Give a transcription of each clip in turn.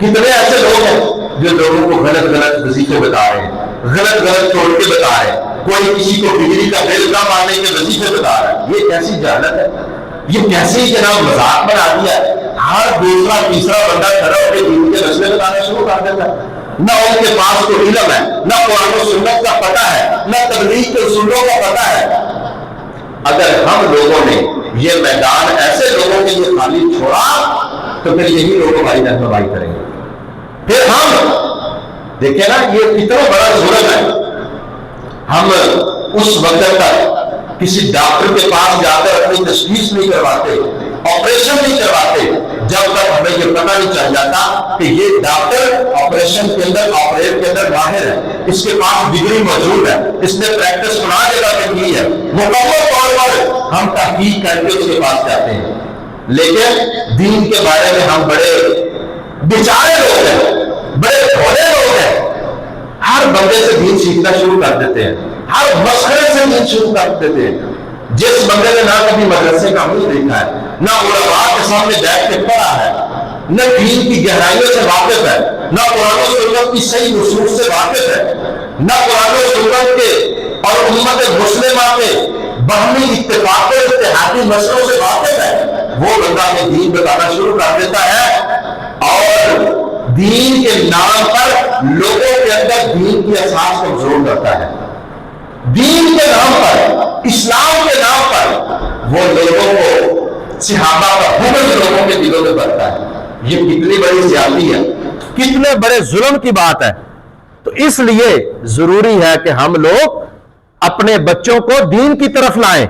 کتنے ایسے لوگ ہیں جو لوگوں کو غلط غلط وظیفے بتا رہے ہیں، غلط غلط توڑ کے بتا رہے ہیں، کوئی کسی کو بجلی کا بل نہ ماننے کے وظیفے بتا رہا ہے. یہ کیسی جہالت ہے، یہ کیسے جناب مذاق بنا دیا ہے. ہر دوسرا تیسرا بندہ کھڑا ہو کے دین کے مسئلے بتانا شروع کر دیتا ہے. نہ ان کے پاس کوئی علم ہے، نہ قرآن و سنت کا پتہ ہے، نہ تبلیغ کے اصولوں کا پتہ ہے. اگر ہم لوگوں نے یہ میدان ایسے لوگوں کے لیے خالی چھوڑا تو پھر یہی لوگ ہماری رہنمائی کریں گے. پھر ہم دیکھیں نا یہ کتنا بڑا ظلم ہے. ہم اس وقت تک کسی ڈاکٹر کے پاس جا کر اپنی تشخیص نہیں کرواتے، آپریشن نہیں کرواتے جب تک ہمیں یہ پتہ نہیں چل جاتا کہ یہ ڈاکٹر آپریشن کے اندر آپریٹ کے اندر ماہر ہے، اس کے پاس ڈگری موجود ہے، اس نے پریکٹس بنا جگہ پہ کی ہے. مکمل طور پر ہم تحقیق کر کے اس کے پاس جاتے ہیں. لیکن دین کے بارے میں ہم بڑے بیچارے لوگ ہیں، بڑے بھولے لوگ ہیں. ہر بندے سے دین سیکھنا شروع کر دیتے ہیں، ہر مسئلے سے دین شروع کر دیتے ہیں. جس بندے نے نہ کبھی مدرسے کا منہ دیکھا ہے، نہ علماء کے سامنے بیٹھ کے پڑھا ہے، نہ دین کی گہرائیوں سے واقف ہے، نہ قرآن و سنت کی صحیح نصوص سے واقف ہے، نہ قرآن و سنت کے اور امت مسلمہ کے باہمی اتفاق و اتحادی مسئلوں سے واقف ہے، وہ بندہ ہمیں دین بتانا شروع کر دیتا ہے اور دین کے نام پر لوگوں کے اندر دین کی اساس کمزور کرتا ہے. دین کے نام پر، اسلام کے نام پر وہ لوگوں کو صحابہ کا حکم لوگوں کے دلوں میں بڑھتا ہے. یہ کتنی بڑی زیادتی ہے، کتنے بڑے ظلم کی بات ہے. تو اس لیے ضروری ہے کہ ہم لوگ اپنے بچوں کو دین کی طرف لائیں،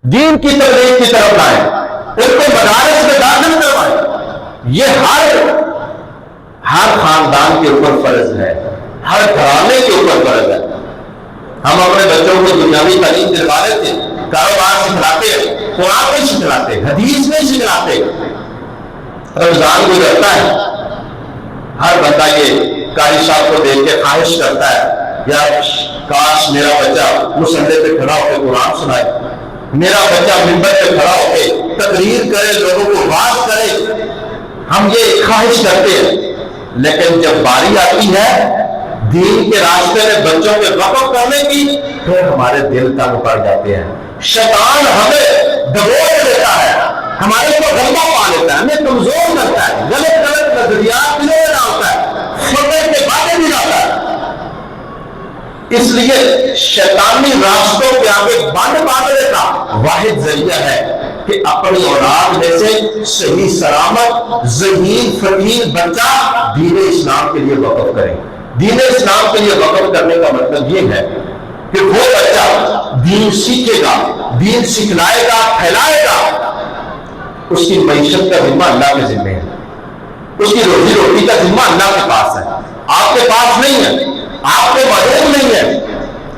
دین کی تبلیغ کی طرف لائیں، ان کو مدارس میں داخل کروائیں. یہ ہر خاندان کے اوپر فرض ہے، ہر گھرانے کے اوپر فرض ہے. ہم اپنے بچوں کو دنیاوی تعلیم دلوا لیتے ہیں، کاروبار سکھلاتے ہیں، قرآن نہیں سکھلاتے، حدیث نہیں سکھلاتے. رمضان گزرتا ہے، ہر بندہ یہ قاری صاحب کو دیکھ کے خواہش کرتا ہے یا کاش میرا بچہ مصلی پہ کھڑا ہو کے قرآن سنائے، میرا بچہ منبر پہ کھڑا ہو کے تقریر کرے، لوگوں کو واعظ کرے. ہم یہ خواہش کرتے ہیں. لیکن جب باری آتی ہے دین کے راستے میں بچوں کے وقف کرنے کی، پھر ہمارے دل تنگ پڑ جاتے ہیں. شیطان ہمیں دبوچ لیتا ہے، ہمارے کو غلبہ پا لیتا ہے، ہمیں کمزور کرتا ہے، غلط غلط نظریات دلوں میں ڈالتا ہے، فتنے کے باتیں بھی لاتا ہے. اس لیے شیطانی راستوں کے آگے بند باندھنے کا واحد ذریعہ ہے کہ اپنی اولاد میں سے صحیح سلامت ذہین فقیر بچہ دین اسلام کے لیے وقف کرے. دین اسلام کے لیے وقف کرنے کا مطلب یہ ہے کہ وہ بچہ دین سیکھے گا، دین سکھلائے گا، پھیلائے گا. اس کی معیشت کا ذمہ اللہ کے ذمہ ہے، اس کی روزی روٹی کا ذمہ اللہ کے پاس ہے، آپ کے پاس نہیں ہے، آپ کو معلوم نہیں ہے.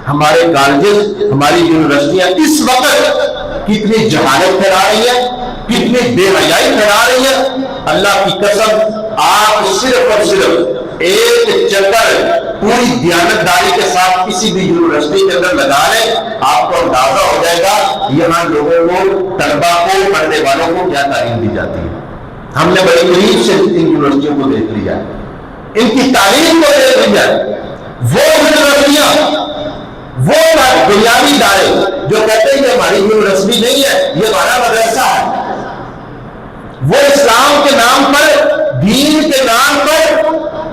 ہمارے کالجز، ہماری یونیورسٹیاں اس وقت کتنی جہالت پھیلا رہی ہے، کتنی بے حیائی پھیلا رہی ہے. اللہ کی قسم آپ صرف اور صرف ایک چکر پوری دیانتداری کے ساتھ کسی بھی یونیورسٹی کے اندر لگا لیں، آپ کو اندازہ ہو جائے گا یہاں لوگوں کو، طلبا کو، پڑھنے والوں کو کیا تعلیم دی جاتی ہے. ہم نے بڑی قریب سے ان یونیورسٹیوں کو دیکھ لیا، ان کی تعلیم کو دیکھ لیا. وہ یونیورسٹیاں، وہ بنیادی ادارے جو کہتے ہیں کہ ہماری یونیورسٹی نہیں ہے، یہ ہمارا مدرسہ ہے، وہ اسلام کے نام پر، دین کے نام پر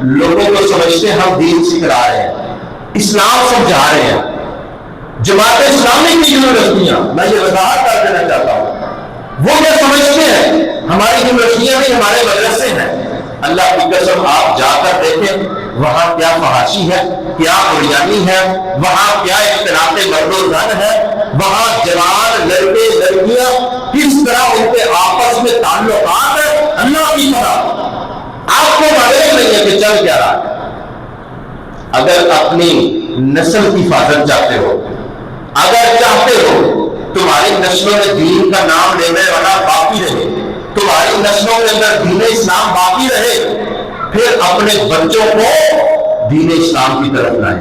لوگوں کو سمجھتے ہیں ہم دین سکھلا رہے ہیں، اسلام سمجھا رہے ہیں. جماعت اسلامی کی یونیورسٹیاں، میں یہ وضاحت کر دینا چاہتا ہوں، وہ یہ سمجھتے ہیں ہماری یونیورسٹیاں بھی ہمارے مدرسے ہیں. اللہ کی قسم آپ جا کر دیکھیں وہاں کیا فحاشی ہے، کیا بریانی ہے، وہاں کیا اختلاط مرد و زن ہے، وہاں جوان لڑکے لڑکیاں کس طرح ان کے آپس میں تعلقات ہے. اللہ کی طرح آپ کو معلوم نہیں ہے کہ چل کیا رہا ہے. اگر اپنی نسل کی حفاظت چاہتے ہو، اگر چاہتے ہو تمہاری نسلوں میں دین کا نام لینے والا باقی رہے، تمہاری نسلوں کے اندر دین اسلام باقی رہے، پھر اپنے بچوں کو دین اسلام کی طرف لائیں،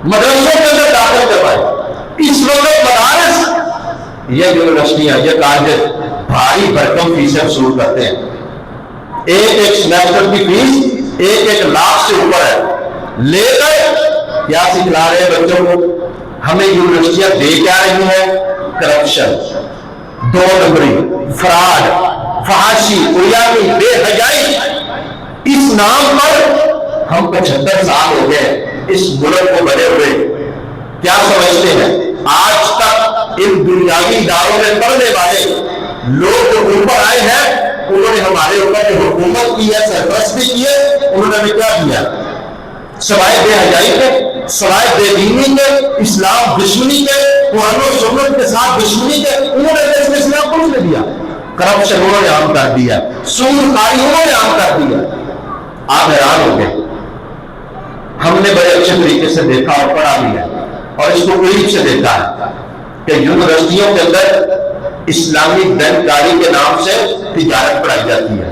مدرسوں کے اندر داخل کروائیں. اس وقت مدارس، یہ یونیورسٹیاں، یہ کالج بھاری بھرکم فیسیں وصول کرتے ہیں. ایک سیمسٹر کی فیس 1 1 لاکھ سے اوپر ہے، لے کر کیا سکھلا رہے ہیں بچوں کو؟ ہمیں یونیورسٹیاں دے کیا رہی ہیں؟ کرپشن، 2 نمبری، فراڈ، فحاشی، عریانی، بے حیائی۔ اس نام پر ہم 75 سال ہو گئے اس ملک کو بنے ہوئے، کیا سمجھتے ہیں آج تک ان دنیاوی اداروں میں پڑھنے والے لوگ جو اوپر آئے ہیں انہوں نے ہمارے اوپر جو حکومت کی ہے، سرپرستی کی ہے، انہوں نے ہمیں کیا کیا؟ سوائے بے حیائی کے، سوائے بے دینی کے، اسلام دشمنی کے، قرآن و سنت کے ساتھ دشمنی کے، انہوں نے اسلام کچھ نہیں دیا۔ کرپشن انہوں نے عام کر دیا، سود خواری انہوں نے عام کر دیا۔ آپ حیران ہو گئے۔ ہم نے بڑے اچھے طریقے سے دیکھا اور پڑھا بھی ہے اور اس کو قریب سے دیکھا ہے کہ یونیورسٹیوں کے اندر اسلامی بینک کاری کے نام سے تجارت پڑھائی جاتی ہے،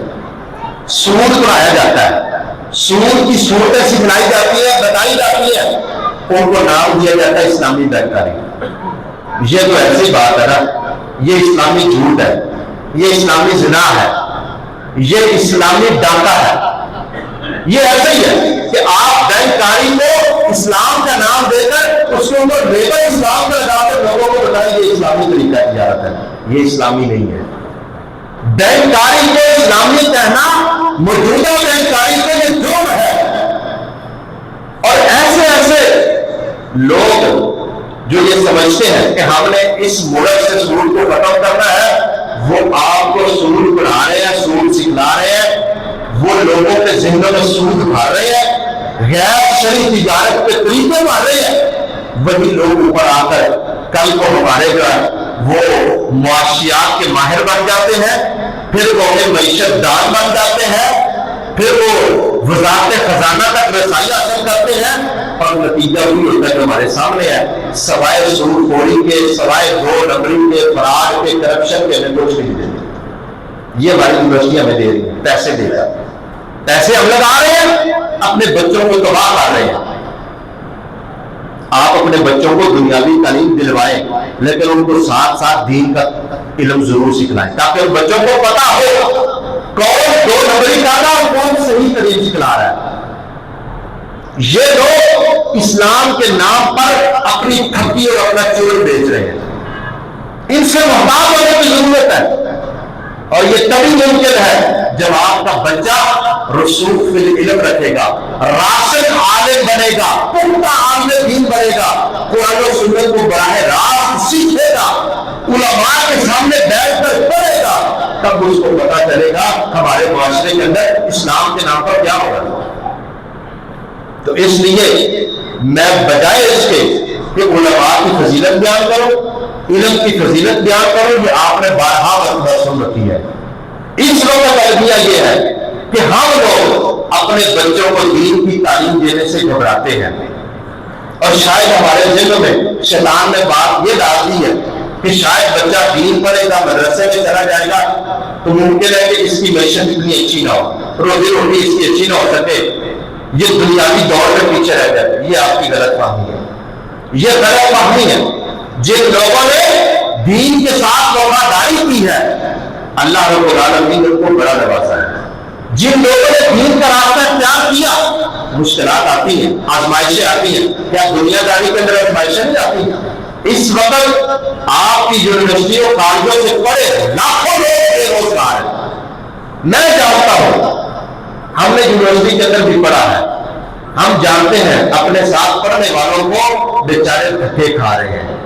سود پڑھایا جاتا ہے، سود کی صورتیں سکھلائی جاتی ہے، بتائی جاتی ہے، ان کو نام دیا جاتا ہے اسلامی بینک کاری۔ یہ تو ایسی بات ہے نا، یہ اسلامی جھوٹ ہے، یہ اسلامی زنا ہے، یہ اسلامی ڈاکہ ہے۔ یہ ایسا ہی ہے کہ آپ بینک کاری کو اسلام کا نام دے کر اس کے اوپر لیبل اسلام کا لگا کر لوگوں کو بتائیں یہ اسلامی طریقہ تجارت ہے، یہ اسلامی نہیں ہے۔ بینک کاری کو اسلامی کہنا موجودہ بینک کاری کو یہ جرم ہے۔ اور ایسے ایسے لوگ جو یہ سمجھتے ہیں کہ ہم نے اس ملک سے سود کو ختم کرنا ہے، وہ آپ کو سود پڑھا رہے ہیں، سود سکھلا رہے ہیں، وہ لوگوں کے ذہنوں میں سود بھر رہے ہیں، غیر شرعی تجارت کے طریقے مار رہے ہیں۔ وہی لوگ اوپر آ کر کل کو ہمارے جو وہ معاشیات کے ماہر بن جاتے ہیں، پھر وہ معیشت دان بن جاتے ہیں، پھر وہ وزارت خزانہ تک رسائی حاصل کرتے ہیں، اور نتیجہ وہی ہوتا ہے جو ہمارے سامنے ہے۔ سوائے سود خوری کے، سوائے 2 نمبری کے، فراڈ کے، کرپشن کے ہمیں کچھ نہیں دیتے۔ یہ ہماری یونیورسٹی ہمیں دے رہی ہے، پیسے دے کر، پیسے ہم لگا رہے ہیں، اپنے بچوں کو تباہ کر رہے ہیں۔ آپ اپنے بچوں کو دنیاوی تعلیم دلوائیں لیکن ان کو ساتھ ساتھ دین کا علم ضرور سکھلائیں تاکہ ان بچوں کو پتا ہو کون 2 نمبری کا اور کون صحیح تعلیم سکھلا رہا ہے۔ یہ لوگ اسلام کے نام پر اپنی تھپی اور اپنا چور بیچ رہے ہیں، ان سے محتاط ہونے کی ضرورت ہے۔ اور یہ تبھی ممکن ہے جب آپ کا بچہ رسوخ فی العلم رکھے گا، راشد عالم بنے گا، پختہ عالم دین بنے گا، قرآن و سنت کو براہ راست سیکھے گا، علماء کے سامنے بیٹھ کر پڑھے گا، تب اس کو پتا چلے گا ہمارے معاشرے کے اندر اسلام کے نام پر کیا ہو رہا ہے۔ تو اس لیے میں بجائے اس کے کہ علماء کی فضیلت بیان کروں، علم کی فضیلت بیان کرو، یہ آپ نے بارہا مرتبہ سن رکھی ہے۔ اس وقت المیہ یہ ہے کہ ہم لوگ اپنے بچوں کو دین کی تعلیم دینے سے گھبراتے ہیں، اور شاید ہمارے ذہن میں شیطان نے بات یہ ڈال دی ہے کہ شاید بچہ دین پڑھے گا، مدرسے میں چلا جائے گا تو ممکن ہے کہ اس کی معیشت اتنی اچھی نہ ہو، روزی روٹی اس کی اچھی نہ ہو سکے، یہ دنیاوی دور میں پیچھے رہ جائے۔ یہ آپ کی غلط فہمی ہے، یہ غلط فہمی ہے۔ جن لوگوں نے دین کے ساتھ وفاداری کی ہے اللہ رب العالمین نے ان کو بڑا نوازا ہے۔ جن لوگوں نے دین کا راستہ اختیار کیا، مشکلات آتی ہیں، آزمائشیں آتی ہیں، کیا دنیا داری کے اندر آزمائشیں نہیں آتی ہیں؟ اس وقت آپ کی یونیورسٹیوں کالجوں سے پڑھے لاکھوں لوگ بے روزگار ہیں۔ میں جانتا ہوں، ہم نے یونیورسٹی کے اندر بھی پڑھا ہے، ہم جانتے ہیں اپنے ساتھ پڑھنے والوں کو بیچارے دھکے کھا رہے ہیں،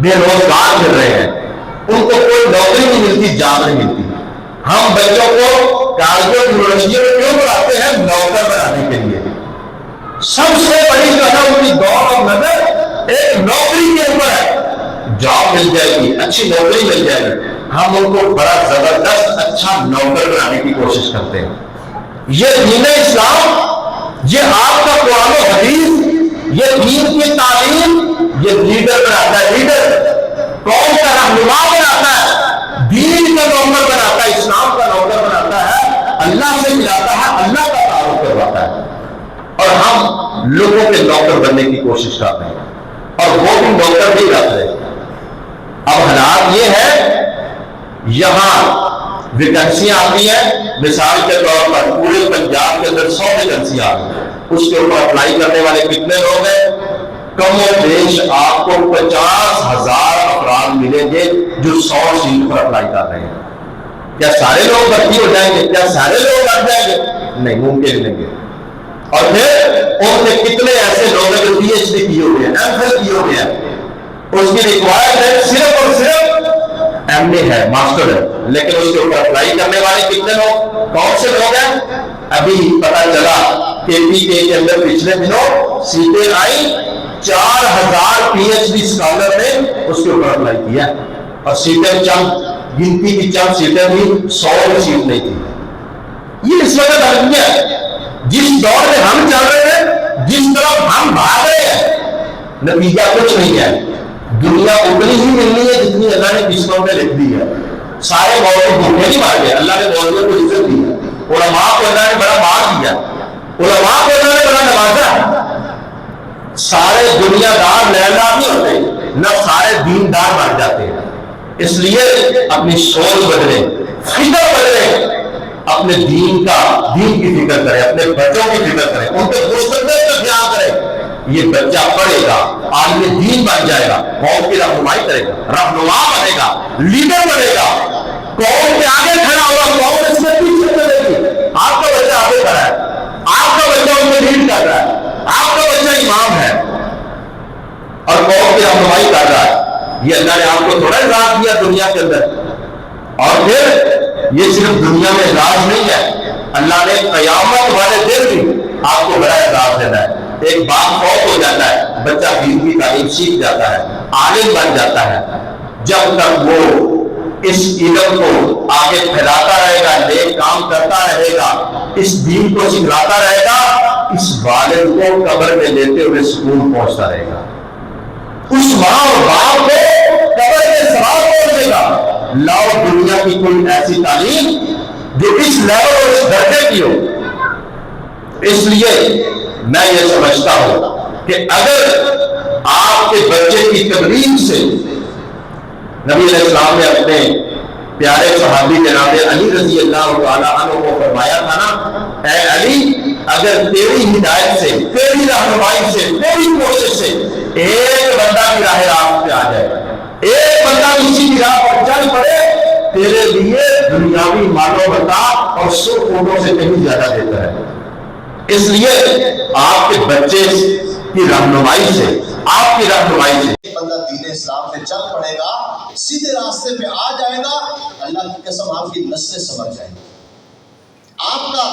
بے روزگار پھر رہے ہیں، ان کو کوئی نوکری نہیں ملتی، جاب نہیں ملتی۔ ہم بچوں کو کالجوں یونیورسٹیوں میں کیوں پڑھاتے ہیں؟ نوکر بنانے کے لیے۔ سب سے بڑی جو ہے ان کی دور اور نظر ایک نوکری کے اوپر ہے، جاب مل جائے گی، اچھی نوکری مل جائے گی، ہم ان کو بڑا زبردست اچھا نوکر بنانے کی کوشش کرتے ہیں۔ یہ دین اسلام، یہ آپ کا قرآن و حدیث، یہ دین کی تعلیم، یہ لیڈر بناتا ہے، لیڈر قوم کا رہنما بناتا ہے، دین کا نوکر بناتا ہے، اسلام کا نوکر بناتا ہے، اللہ سے ملاتا ہے، اللہ کا تعارف کرواتا ہے، اور ہم لوگوں کے نوکر بننے کی کوشش کرتے ہیں، اور وہ بھی نوکر بھی رکھ رہے ہیں۔ اب حالات یہ ہے، یہاں ویکنسیاں آتی ہیں، مثال کے طور پر پورے پنجاب کے اندر 100 ویکنسیاں آ گئی، اس کے اوپر اپلائی کرنے والے کتنے لوگ ہیں؟ کم و بیش آپ کو 50,000 افراد ملیں گے جو 100 سیٹ پر اپلائی کر رہے ہیں۔ کیا سارے لوگ بھرتی ہو جائیں گے؟ کیا سارے لوگ لگ جائیں گے؟ نہیں، ممکن نہیں ہے۔ اور پھر ان میں کتنے ایسے لوگ ہیں جو پی ایچ ڈی کیے ہوئے ہیں، ایم فل کیے ہوئے ہیں، اس کی ریکوائرمنٹ صرف اور صرف ایم اے ہے، ماسٹر ہے، لیکن اس کے اوپر اپلائی کرنے والے کتنے لوگ؟ کون سے لوگ ہیں؟ ابھی پتا چلا کہ پی کے اندر پچھلے دنوں سیٹیں آئی، 4,000 پی ایچ ڈی اسکالر نے اس کے اوپر اپلائی کیا، اور سیٹیں چند گنتی کی چند سیٹیں بھی 100 سیٹ نہیں تھی۔ یہ اس وقت المیہ ہے، جس دور میں ہم چل رہے ہیں، جس طرف ہم بھاگ رہے ہیں، نتیجہ کچھ نہیں ہے۔ دنیا اتنی ہی ملنی ہے جتنی اللہ نے قسموں میں لکھ دی ہے۔ سارے مولوی بھوکے نہیں مار گئے، اللہ نے مولویوں کو عزت دی ہے، علماء کو اللہ نے بڑا مار دیا، علماء کو اللہ نے بڑا نوازا۔ سارے دنیا دار لیندار نہیں ہوتے، نہ سارے دیندار بن جاتے ہیں۔ اس لیے اپنی سوچ بدلے، فکر بدلے، اپنے دین کی فکر کریں، اپنے بچوں کی فکر کریں، ان کے مستقبل کا خیال کریں۔ یہ بچہ پڑھے گا، عالم دین بن جائے گا، قوم کی رہنمائی کرے گا، رہنما بنے گا، لیڈر بنے گا، قوم کے آگے کھڑا ہوگا، قوم اس میں پیچھے چلے گی۔ آپ کا بچہ آگے کھڑا ہے، آپ کا بچہ ان میں لیڈ کر رہا ہے، آپ کا بچہ امام ہے اور قوم کی رہنمائی کر رہا ہے۔ یہ اللہ نے آپ کو تھوڑا اعزاز دیا دنیا کے اندر، اور پھر یہ صرف دنیا میں اعزاز نہیں ہے، اللہ نے قیامت والے دن بھی آپ کو بڑا اعزاز دینا ہے۔ ایک باپ فوت ہو جاتا ہے، بچہ دین کی تعلیم سیکھ جاتا ہے، عالم بن جاتا ہے، جب تک وہ اس علم کو آگے پھیلاتا رہے گا، نیک کام کرتا رہے گا، اس دین کو سکھلاتا رہے گا، اس والد کو قبر میں لیتے ہوئے سکون پہنچتا رہے گا۔ اس ماں اور باپ کو قبر میں ثواب پہنچے گا۔ لاؤ دنیا کی کوئی ایسی تعلیم جو اس لیول اور اس درجے کی ہو۔ اس لیے میں یہ سمجھتا ہوں کہ اگر آپ کے بچے کی تبلیغ سے، نبی علیہ السلام نے اپنے پیارے صحابی جناب علی رضی اللہ تعالیٰ عنہ کو فرمایا تھا نا، اے علی، اگر تیری ہدایت سے، تیری رہنمائی سے، تیری کوشش سے ایک بندہ کی راہ راست پہ آ جائے، ایک بندہ اسی کی راہ پر چل پڑے، تیرے لیے دنیاوی مال و متاع اور سکونوں سے کہیں زیادہ بہتر ہے۔ اس لیے آپ کے بچے کی رہنمائی سے، آپ کی رہنمائی سے بندہ دین اسلام پہ چل پڑے گا، سیدھے راستے پہ آ جائے گا، اللہ کی قسم آپ کی نسلیں سمجھ جائیں گی، آپ کا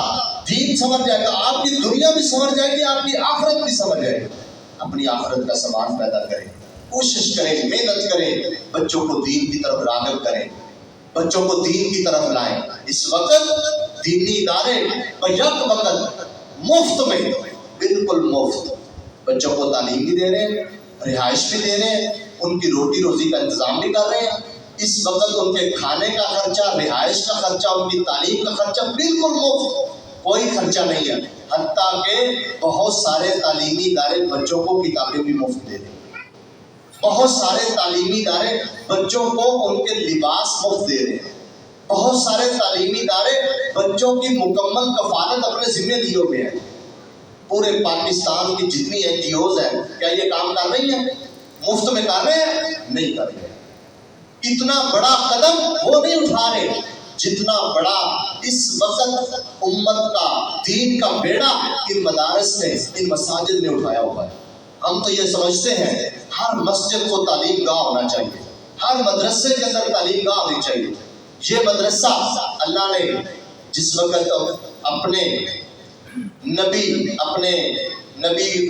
دین سمجھ جائے گا، آپ کی دنیا بھی سمجھ جائے گی، آپ کی آخرت بھی سمجھ جائے گی۔ اپنی آخرت کا سامان پیدا کریں، کوشش کریں، محنت کریں، بچوں کو دین کی طرف راغب کریں، بچوں کو دین کی طرف لائیں۔ اس وقت دینی ادارے بیک وقت مفت میں، بالکل مفت بچوں کو تعلیم بھی دے رہے ہیں، رہائش بھی دے رہے ہیں، ان کی روٹی روزی کا انتظام بھی کر رہے ہیں۔ اس وقت ان کے کھانے کا خرچہ، رہائش کا خرچہ، ان کی تعلیم کا خرچہ بالکل مفت، کوئی خرچہ نہیں ہے۔ حتیٰ کہ بہت سارے تعلیمی ادارے بچوں کو کتابیں بھی مفت دے رہے ہیں، بہت سارے تعلیمی ادارے بچوں کو ان کے لباس مفت دے رہے ہیں، بہت سارے تعلیمی ادارے بچوں کی مکمل کفالت اپنے ذمہ لیے ہوئے ہیں۔ پورے پاکستان کی جتنی NGOs ہیں، کیا یہ کام کر رہی ہیں؟ مفت میں کر رہے ہیں؟ نہیں کر رہے ہیں۔ اتنا بڑا قدم وہ نہیں اٹھا رہے جتنا بڑا اس وقت امت کا، دین کا بیڑا ان مدارس نے، ان مساجد نے اٹھایا ہوا ہے۔ ہم تو یہ سمجھتے ہیں ہر مسجد کو تعلیم گاہ ہونا چاہیے، ہر مدرسے کے اندر تعلیم گاہ ہونی چاہیے۔ یہ مدرسہ اللہ نے جس وقت اپنے نبی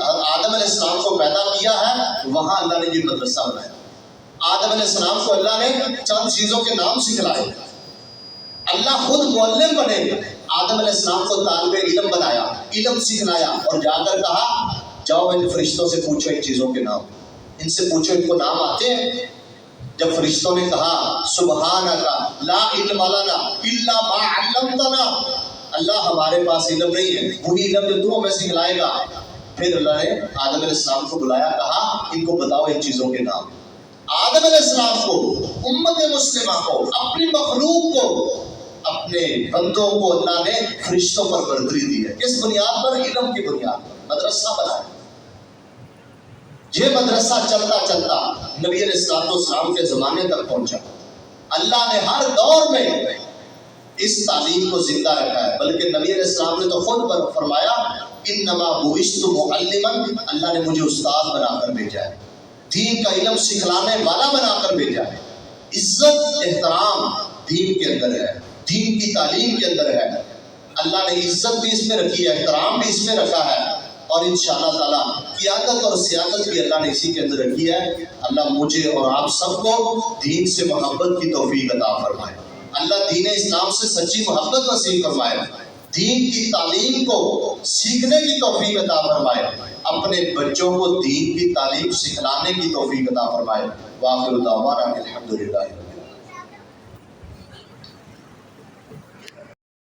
آدم علیہ السلام کو پیدا کیا ہے، وہاں اللہ نے یہ مدرسہ بنایا۔ آدم علیہ السلام کو اللہ نے چند چیزوں کے نام سکھلائے، اللہ خود معلم بنے، آدم علیہ السلام کو طالب علم بنایا، علم سکھلایا، اور جا کر کہا جاؤ ان فرشتوں سے پوچھو ان چیزوں کے نام، ان سے پوچھو ان کو نام آتے ہیں۔ جب فرشتوں نے کہا سبحانک لا علم لنا الا ما علمتنا، اللہ ہمارے پاس علم نہیں ہے، وہی علم جو تو ہمیں سکھلائے گا۔ پھر اللہ نے آدم علیہ السلام کو بلایا، کہا ان کو بتاؤ ان چیزوں کے نام۔ آدم علیہ السلام کو، امت مسلمہ کو، اپنی مخلوق کو اپنے بندوں کو اللہ نے فرشتوں پر برتری دی ہے. کس بنیاد پر؟ علم کی بنیاد پر مدرسہ بنایا. یہ مدرسہ چلتا چلتا نبی علیہ السلام کے زمانے تک پہنچا. اللہ نے ہر دور میں اس تعلیم کو زندہ رکھا ہے. بلکہ نبی علیہ السلام نے تو خود فرمایا انما بعثت معلما، اللہ نے مجھے استاد بنا کر بھیجا ہے، دین کا علم سکھلانے والا بنا کر بھیجا ہے. عزت احترام دین کے اندر ہے، دین کی تعلیم کے اندر ہے. اللہ نے عزت بھی اس میں رکھی ہے، احترام بھی اس میں رکھا ہے، اور انشاءاللہ تعالیٰ قیادت اور سیادت بھی اللہ نے اسی کے اندر رکھی ہے. اللہ مجھے اور آپ سب کو دین سے محبت کی توفیق عطا فرمائے. اللہ دین اسلام سے سچی محبت نصیب فرمائے. دین کی تعلیم کو سیکھنے کی توفیق عطا فرمائے. اپنے بچوں کو دین کی تعلیم سکھلانے کی توفیق عطا فرمائے. وآخر دعوانا الحمدللہ.